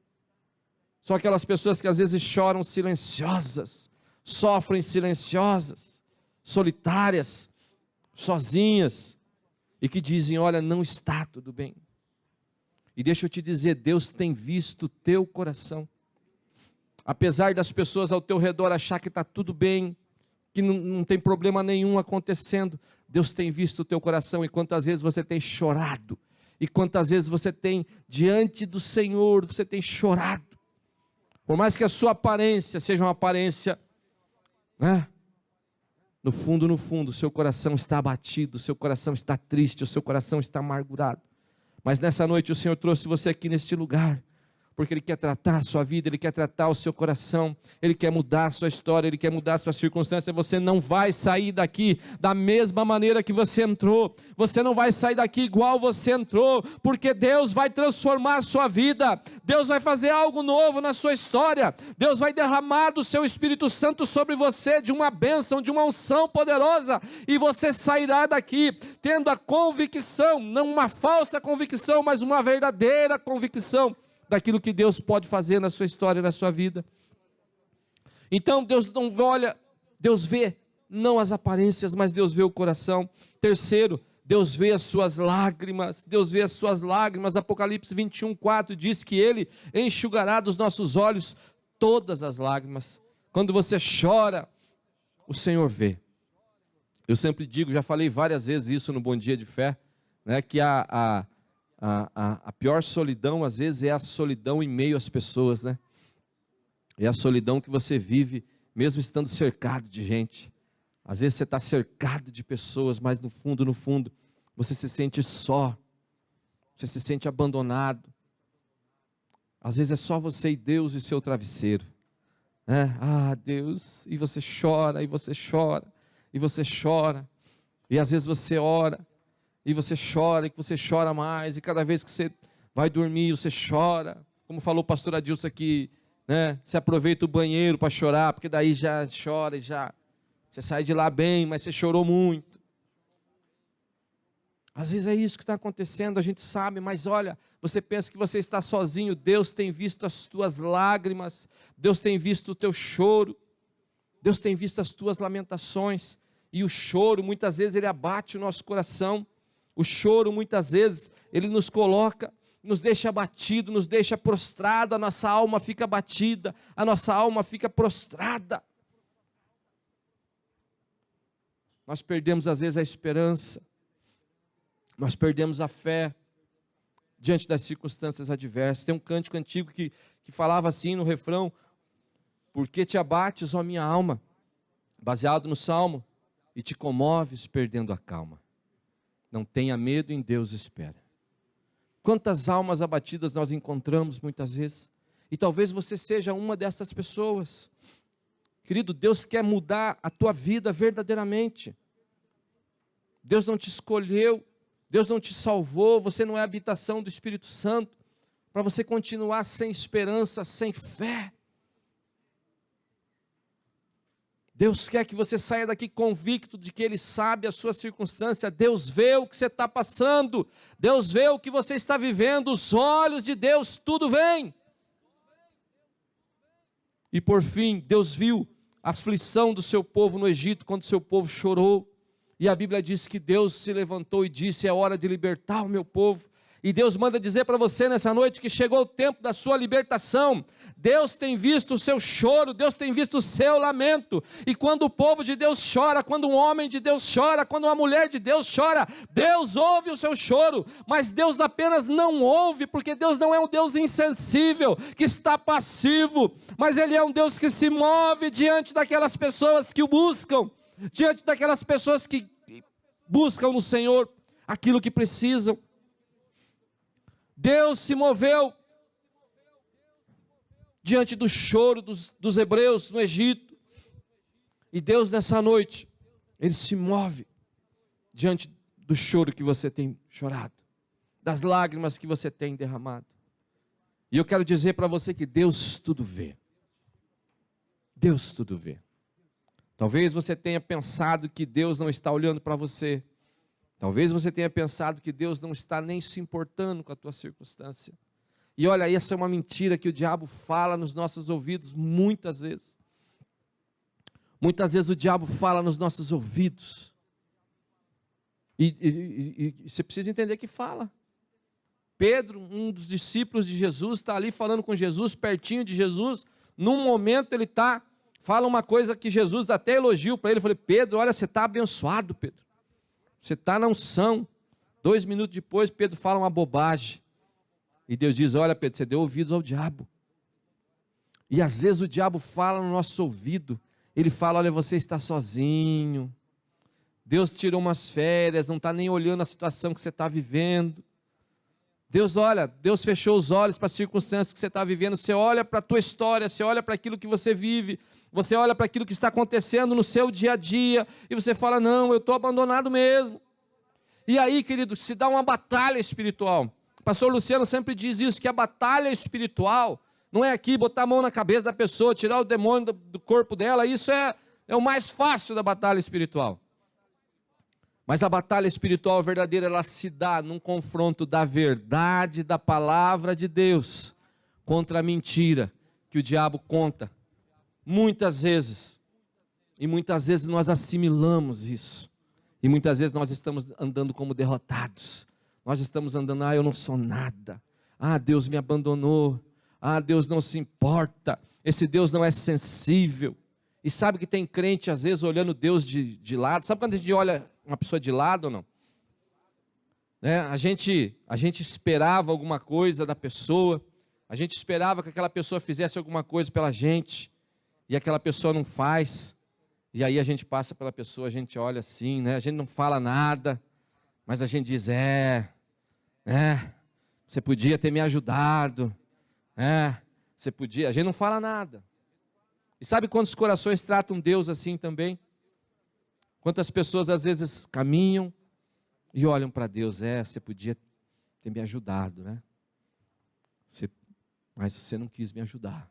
São aquelas pessoas que às vezes choram silenciosas, sofrem silenciosas, solitárias, sozinhas, e que dizem, olha, não está tudo bem. E deixa eu te dizer, Deus tem visto o teu coração, apesar das pessoas ao teu redor achar que está tudo bem, que não tem problema nenhum acontecendo, Deus tem visto o teu coração, e quantas vezes você tem chorado, e quantas vezes você tem, diante do Senhor, você tem chorado, por mais que a sua aparência seja uma aparência, né? No fundo, o seu coração está abatido, o seu coração está triste, o seu coração está amargurado, mas nessa noite o Senhor trouxe você aqui neste lugar, porque Ele quer tratar a sua vida, Ele quer tratar o seu coração, Ele quer mudar a sua história, Ele quer mudar a sua circunstância. Você não vai sair daqui da mesma maneira que você entrou, você não vai sair daqui igual você entrou, porque Deus vai transformar a sua vida, Deus vai fazer algo novo na sua história, Deus vai derramar do seu Espírito Santo sobre você, de uma bênção, de uma unção poderosa, e você sairá daqui tendo a convicção, não uma falsa convicção, mas uma verdadeira convicção, daquilo que Deus pode fazer na sua história, na sua vida. Então Deus não olha, Deus vê não as aparências, mas Deus vê o coração. Terceiro, Deus vê as suas lágrimas, Deus vê as suas lágrimas. Apocalipse 21:4 diz que Ele enxugará dos nossos olhos todas as lágrimas. Quando você chora, o Senhor vê. Eu sempre digo, já falei várias vezes isso no Bom Dia de Fé, né, que a pior solidão, às vezes, é a solidão em meio às pessoas, né? É a solidão que você vive, mesmo estando cercado de gente. Às vezes você está cercado de pessoas, mas no fundo, você se sente só, você se sente abandonado. Às vezes é só você e Deus e seu travesseiro, né? Ah, Deus, e você chora, e você chora, e você chora, e às vezes você ora, e você chora, e você chora mais, e cada vez que você vai dormir, você chora, como falou o pastor Adilson aqui, né? Você aproveita o banheiro para chorar, porque daí já chora, e já, você sai de lá bem, mas você chorou muito. Às vezes é isso que está acontecendo, a gente sabe, mas olha, você pensa que você está sozinho, Deus tem visto as tuas lágrimas, Deus tem visto o teu choro, Deus tem visto as tuas lamentações, e o choro, muitas vezes, ele abate o nosso coração, o choro, muitas vezes, ele nos coloca, nos deixa abatido, nos deixa prostrado, a nossa alma fica abatida, a nossa alma fica prostrada. Nós perdemos, às vezes, a esperança, nós perdemos a fé diante das circunstâncias adversas. Tem um cântico antigo que falava assim no refrão: por que te abates, ó minha alma, baseado no Salmo, e te comoves perdendo a calma. Não tenha medo, em Deus espera. Quantas almas abatidas nós encontramos muitas vezes, e talvez você seja uma dessas pessoas. Querido, Deus quer mudar a tua vida verdadeiramente. Deus não te escolheu, Deus não te salvou, você não é habitação do Espírito Santo, para você continuar sem esperança, sem fé. Deus quer que você saia daqui convicto de que Ele sabe a sua circunstância. Deus vê o que você está passando, Deus vê o que você está vivendo, os olhos de Deus, tudo vem. E por fim, Deus viu a aflição do seu povo no Egito, quando seu povo chorou. E a Bíblia diz que Deus se levantou e disse: é hora de libertar o meu povo. E Deus manda dizer para você nessa noite que chegou o tempo da sua libertação. Deus tem visto o seu choro, Deus tem visto o seu lamento. E quando o povo de Deus chora, quando um homem de Deus chora, quando uma mulher de Deus chora, Deus ouve o seu choro. Mas Deus apenas não ouve, porque Deus não é um Deus insensível, que está passivo. Mas Ele é um Deus que se move diante daquelas pessoas que o buscam, diante daquelas pessoas que buscam no Senhor aquilo que precisam. Deus se moveu diante do choro dos hebreus no Egito. E Deus nessa noite, Ele se move diante do choro que você tem chorado, das lágrimas que você tem derramado. E eu quero dizer para você que Deus tudo vê. Deus tudo vê. Talvez você tenha pensado que Deus não está olhando para você. Talvez você tenha pensado que Deus não está nem se importando com a tua circunstância. E olha, essa é uma mentira que o diabo fala nos nossos ouvidos muitas vezes. Muitas vezes o diabo fala nos nossos ouvidos. E você precisa entender que fala. Pedro, um dos discípulos de Jesus, está ali falando com Jesus, pertinho de Jesus. Num momento ele fala uma coisa que Jesus até elogiou para ele. Eu falei: Pedro, olha, você está abençoado, Pedro. Você está na unção. 2 minutos depois, Pedro fala uma bobagem. E Deus diz: olha, Pedro, você deu ouvidos ao diabo. E às vezes o diabo fala no nosso ouvido. Ele fala: olha, você está sozinho. Deus tirou umas férias, não está nem olhando a situação que você está vivendo. Deus fechou os olhos para as circunstâncias que você está vivendo. Você olha para a tua história, você olha para aquilo que você vive, você olha para aquilo que está acontecendo no seu dia a dia, e você fala: não, eu estou abandonado mesmo. E aí, querido, se dá uma batalha espiritual. O pastor Luciano sempre diz isso, que a batalha espiritual não é aqui botar a mão na cabeça da pessoa, tirar o demônio do corpo dela. Isso é o mais fácil da batalha espiritual. Mas a batalha espiritual verdadeira, ela se dá num confronto da verdade da palavra de Deus contra a mentira que o diabo conta. Muitas vezes. E muitas vezes nós assimilamos isso. E muitas vezes nós estamos andando como derrotados. Nós estamos andando: eu não sou nada. Deus me abandonou. Deus não se importa. Esse Deus não é sensível. E sabe que tem crente às vezes olhando Deus de lado. Sabe quando a gente olha uma pessoa de lado ou não? Né? A gente esperava alguma coisa da pessoa. A gente esperava que aquela pessoa fizesse alguma coisa pela gente. E aquela pessoa não faz. E aí a gente passa pela pessoa, a gente olha assim, né? A gente não fala nada. Mas a gente diz: você podia ter me ajudado. Você podia, a gente não fala nada. E sabe quantos corações tratam Deus assim também? Quantas pessoas às vezes caminham e olham para Deus, você podia ter me ajudado, né? Mas você não quis me ajudar.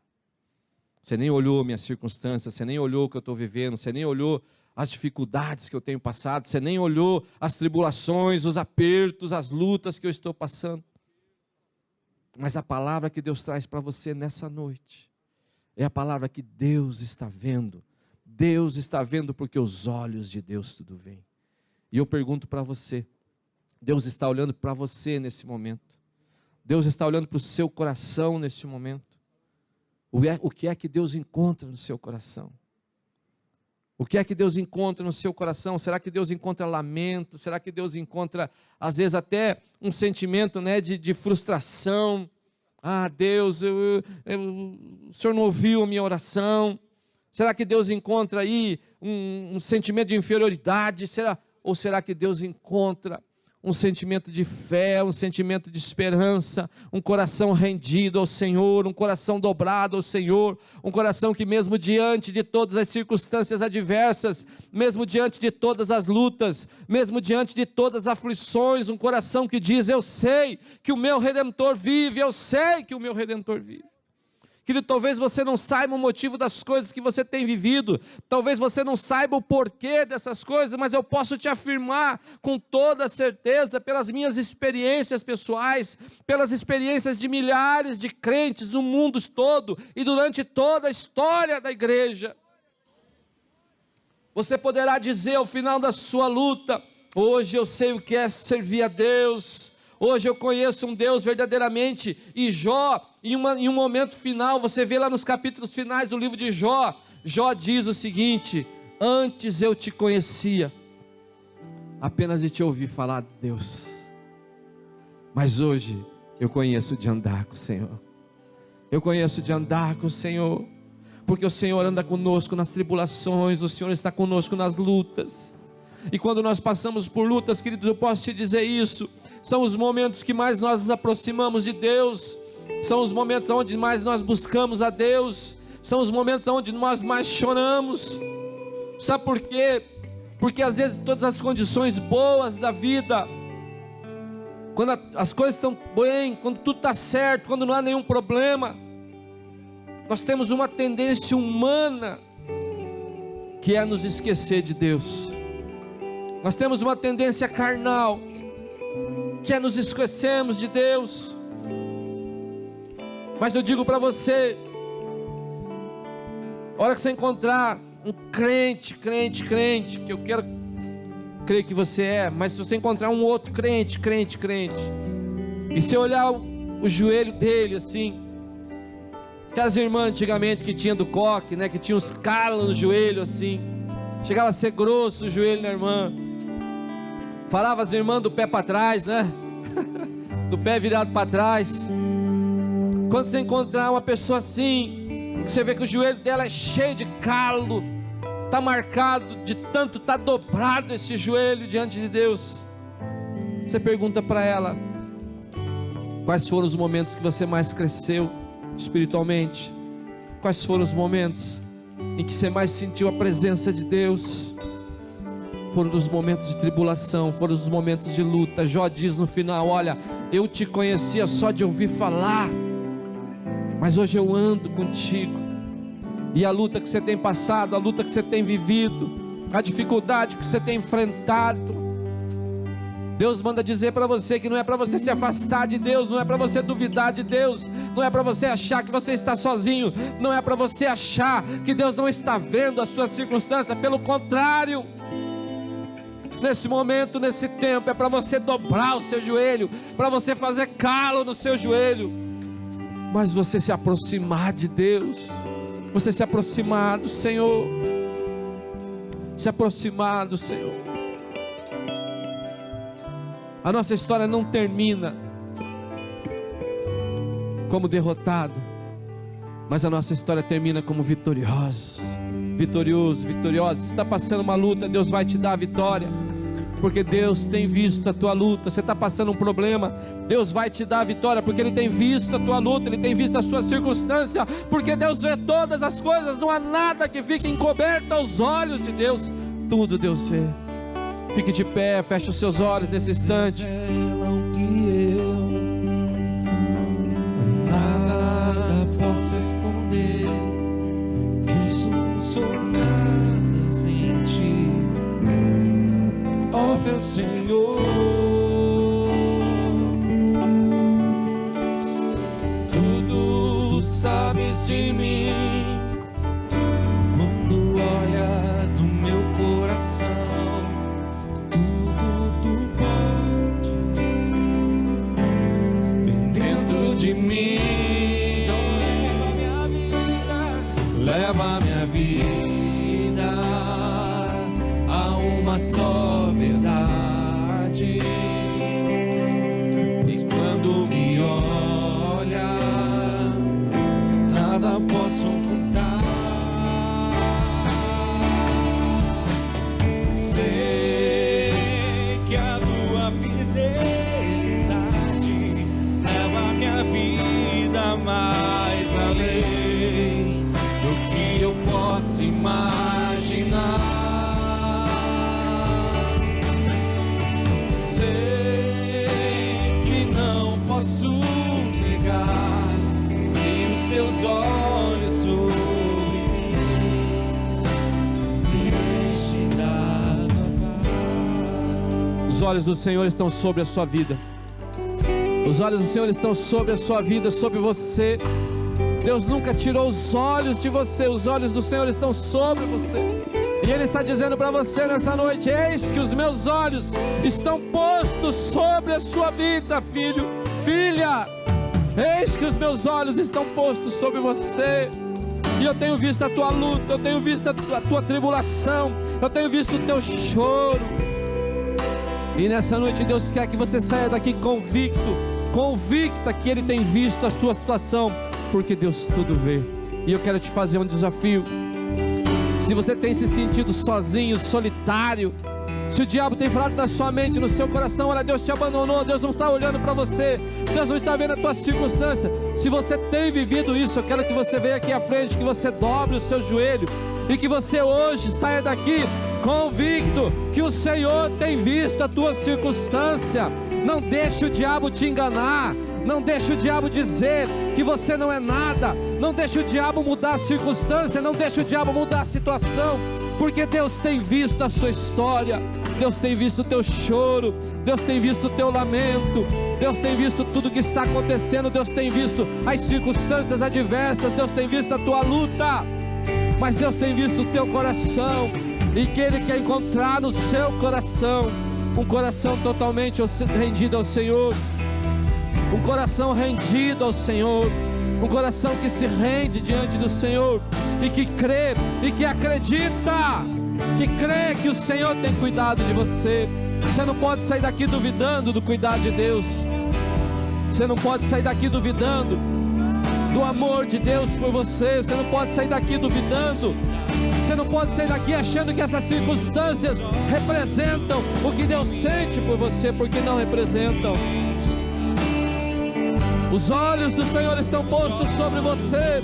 Você nem olhou minhas circunstâncias, você nem olhou o que eu estou vivendo, você nem olhou as dificuldades que eu tenho passado, você nem olhou as tribulações, os apertos, as lutas que eu estou passando. Mas a palavra que Deus traz para você nessa noite é a palavra que Deus está vendo. Deus está vendo porque os olhos de Deus tudo veem. E eu pergunto para você, Deus está olhando para você nesse momento. Deus está olhando para o seu coração nesse momento. O que é que Deus encontra no seu coração? O que é que Deus encontra no seu coração? Será que Deus encontra lamento? Será que Deus encontra, às vezes, até um sentimento, né, de frustração? Deus, o Senhor não ouviu a minha oração. Será que Deus encontra aí um sentimento de inferioridade? Ou será que Deus encontra um sentimento de fé, um sentimento de esperança, um coração rendido ao Senhor, um coração dobrado ao Senhor, um coração que mesmo diante de todas as circunstâncias adversas, mesmo diante de todas as lutas, mesmo diante de todas as aflições, um coração que diz: eu sei que o meu Redentor vive, eu sei que o meu Redentor vive. Querido, talvez você não saiba o motivo das coisas que você tem vivido, talvez você não saiba o porquê dessas coisas, mas eu posso te afirmar com toda certeza, pelas minhas experiências pessoais, pelas experiências de milhares de crentes no mundo todo e durante toda a história da igreja. Você poderá dizer ao final da sua luta: hoje eu sei o que é servir a Deus, hoje eu conheço um Deus verdadeiramente. E Jó, em um momento final, você vê lá nos capítulos finais do livro de Jó, Jó diz o seguinte: antes eu te conhecia apenas de te ouvir falar de Deus, mas hoje eu conheço de andar com o Senhor. Eu conheço de andar com o Senhor, porque o Senhor anda conosco nas tribulações, o Senhor está conosco nas lutas. E quando nós passamos por lutas, queridos, eu posso te dizer isso, são os momentos que mais nós nos aproximamos de Deus, são os momentos onde mais nós buscamos a Deus, são os momentos onde nós mais choramos. Sabe por quê? Porque às vezes todas as condições boas da vida, quando as coisas estão bem, quando tudo está certo, quando não há nenhum problema, nós temos uma tendência humana que é nos esquecer de Deus. Nós temos uma tendência carnal que é nos esquecermos de Deus. Mas eu digo para você, a hora que você encontrar um crente, que eu quero crer que você é, mas se você encontrar um outro crente, e se olhar o joelho dele assim, que as irmãs antigamente que tinha do coque, né, que tinha os calos no joelho assim, chegava a ser grosso o joelho da irmã, falava as irmãs do pé para trás, né, do pé virado para trás. Quando você encontrar uma pessoa assim, você vê que o joelho dela é cheio de calo, está marcado, de tanto está dobrado esse joelho diante de Deus, você pergunta para ela: quais foram os momentos que você mais cresceu espiritualmente? Quais foram os momentos em que você mais sentiu a presença de Deus? Foram os momentos de tribulação, foram os momentos de luta. Jó diz no final: olha, eu te conhecia só de ouvir falar, mas hoje eu ando contigo. E a luta que você tem passado, a luta que você tem vivido, a dificuldade que você tem enfrentado, Deus manda dizer para você que não é para você se afastar de Deus, não é para você duvidar de Deus, não é para você achar que você está sozinho, não é para você achar que Deus não está vendo a sua circunstância. Pelo contrário, nesse momento, nesse tempo, é para você dobrar o seu joelho, para você fazer calo no seu joelho, mas você se aproximar de Deus, você se aproximar do Senhor, se aproximar do Senhor. A nossa história não termina como derrotado, mas a nossa história termina como vitorioso. Você está passando uma luta, Deus vai te dar a vitória. porque Deus tem visto a tua luta. Você está passando um problema, Deus vai te dar a vitória, porque Ele tem visto a tua luta, Ele tem visto a sua circunstância, porque Deus vê todas as coisas, não há nada que fique encoberto aos olhos de Deus, tudo Deus vê. Fique de pé, feche os seus olhos nesse instante. Nada posso esconder, que sou nada em ti, ó meu Senhor. Tudo tu sabes de mim, quando olhas o meu coração, tudo tu podes ver dentro de mim. Leva minha vida a uma só verdade, e quando me olhas, nada posso ocultar. Sei que a tua fidelidade leva minha vida mais além do que eu posso imaginar. Sei que não posso negar que os teus olhos sobre mim enchem da tua paz. Os olhos do Senhor estão sobre a sua vida. Os olhos do Senhor estão sobre a sua vida, sobre você. Deus nunca tirou os olhos de você, os olhos do Senhor estão sobre você. E Ele está dizendo para você nessa noite: eis que os meus olhos estão postos sobre a sua vida, filho, filha. Eis que os meus olhos estão postos sobre você. E eu tenho visto a tua luta, eu tenho visto a tua tribulação, eu tenho visto o teu choro. E nessa noite Deus quer que você saia daqui convicta que Ele tem visto a sua situação, porque Deus tudo vê. E eu quero te fazer um desafio. Se você tem se sentido sozinho, solitário, se o diabo tem falado na sua mente, no seu coração: olha, Deus te abandonou, Deus não está olhando para você, Deus não está vendo a tua circunstância. Se você tem vivido isso, eu quero que você venha aqui à frente, que você dobre o seu joelho e que você hoje saia daqui convicto que o Senhor tem visto a tua circunstância. Não deixe o diabo te enganar, não deixe o diabo dizer que você não é nada, não deixe o diabo mudar a circunstância, não deixe o diabo mudar a situação, porque Deus tem visto a sua história, Deus tem visto o teu choro, Deus tem visto o teu lamento, Deus tem visto tudo que está acontecendo, Deus tem visto as circunstâncias adversas, Deus tem visto a tua luta, mas Deus tem visto o teu coração, e que Ele quer encontrar no seu coração um coração totalmente rendido ao Senhor, um coração rendido ao Senhor, um coração que se rende diante do Senhor e que crê e que acredita, que crê que o Senhor tem cuidado de você. Você não pode sair daqui duvidando do cuidado de Deus, você não pode sair daqui duvidando do amor de Deus por você, você não pode sair daqui duvidando, você não pode sair daqui achando que essas circunstâncias representam o que Deus sente por você, porque não representam. Os olhos do Senhor estão postos sobre você,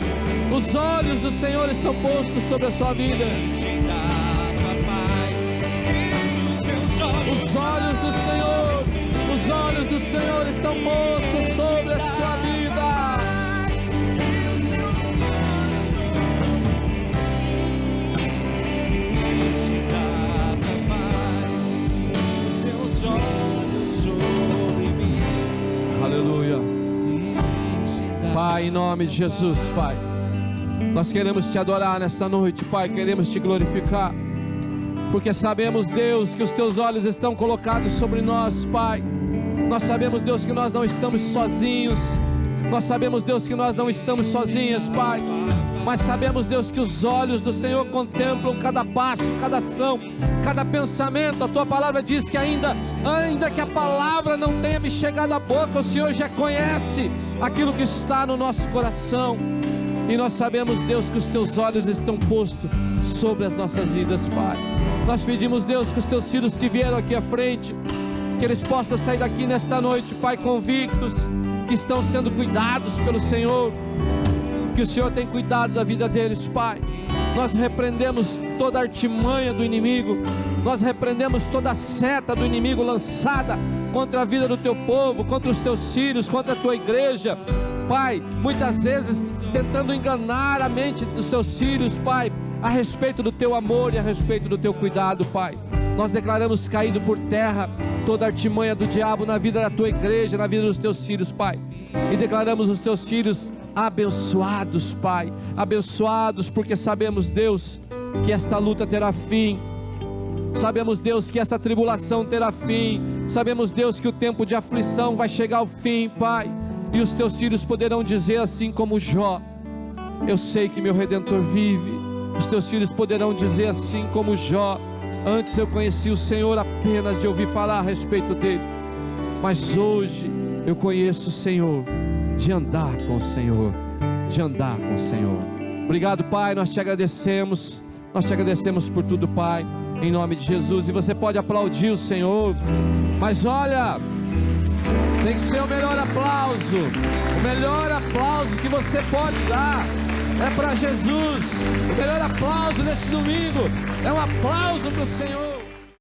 os olhos do Senhor estão postos sobre a sua vida. Os olhos do Senhor estão postos sobre a sua vida. Aleluia. Pai, em nome de Jesus, Pai, nós queremos te adorar nesta noite, Pai, queremos te glorificar, porque sabemos, Deus, que os teus olhos estão colocados sobre nós, Pai. Nós sabemos, Deus, que nós não estamos sozinhos, nós sabemos, Deus, que nós não estamos sozinhas, Pai, mas sabemos, Deus, que os olhos do Senhor contemplam cada passo, cada ação, cada pensamento. A tua palavra diz que ainda que a palavra não tenha me chegado à boca, o Senhor já conhece aquilo que está no nosso coração. E nós sabemos, Deus, que os teus olhos estão postos sobre as nossas vidas, Pai. Nós pedimos, Deus, que os teus filhos que vieram aqui à frente, que eles possam sair daqui nesta noite, Pai, convictos que estão sendo cuidados pelo Senhor, que o Senhor tem cuidado da vida deles, Pai. Nós repreendemos toda a artimanha do inimigo, nós repreendemos toda a seta do inimigo lançada contra a vida do teu povo, contra os teus filhos, contra a tua igreja, Pai, muitas vezes tentando enganar a mente dos teus filhos, Pai, a respeito do teu amor e a respeito do teu cuidado, Pai. Nós declaramos caído por terra toda a artimanha do diabo na vida da tua igreja, na vida dos teus filhos, Pai, e declaramos os teus filhos abençoados, Pai, abençoados, porque sabemos, Deus, que esta luta terá fim, sabemos, Deus, que essa tribulação terá fim, sabemos, Deus, que o tempo de aflição vai chegar ao fim, Pai, e os teus filhos poderão dizer assim como Jó: eu sei que meu Redentor vive. Os teus filhos poderão dizer assim como Jó: antes eu conheci o Senhor apenas de ouvir falar a respeito dele, mas hoje eu conheço o Senhor, de andar com o Senhor, de andar com o Senhor. Obrigado, Pai, nós te agradecemos por tudo, Pai, em nome de Jesus. E você pode aplaudir o Senhor, mas olha, tem que ser o melhor aplauso que você pode dar é para Jesus. O melhor aplauso nesse domingo é um aplauso para o Senhor.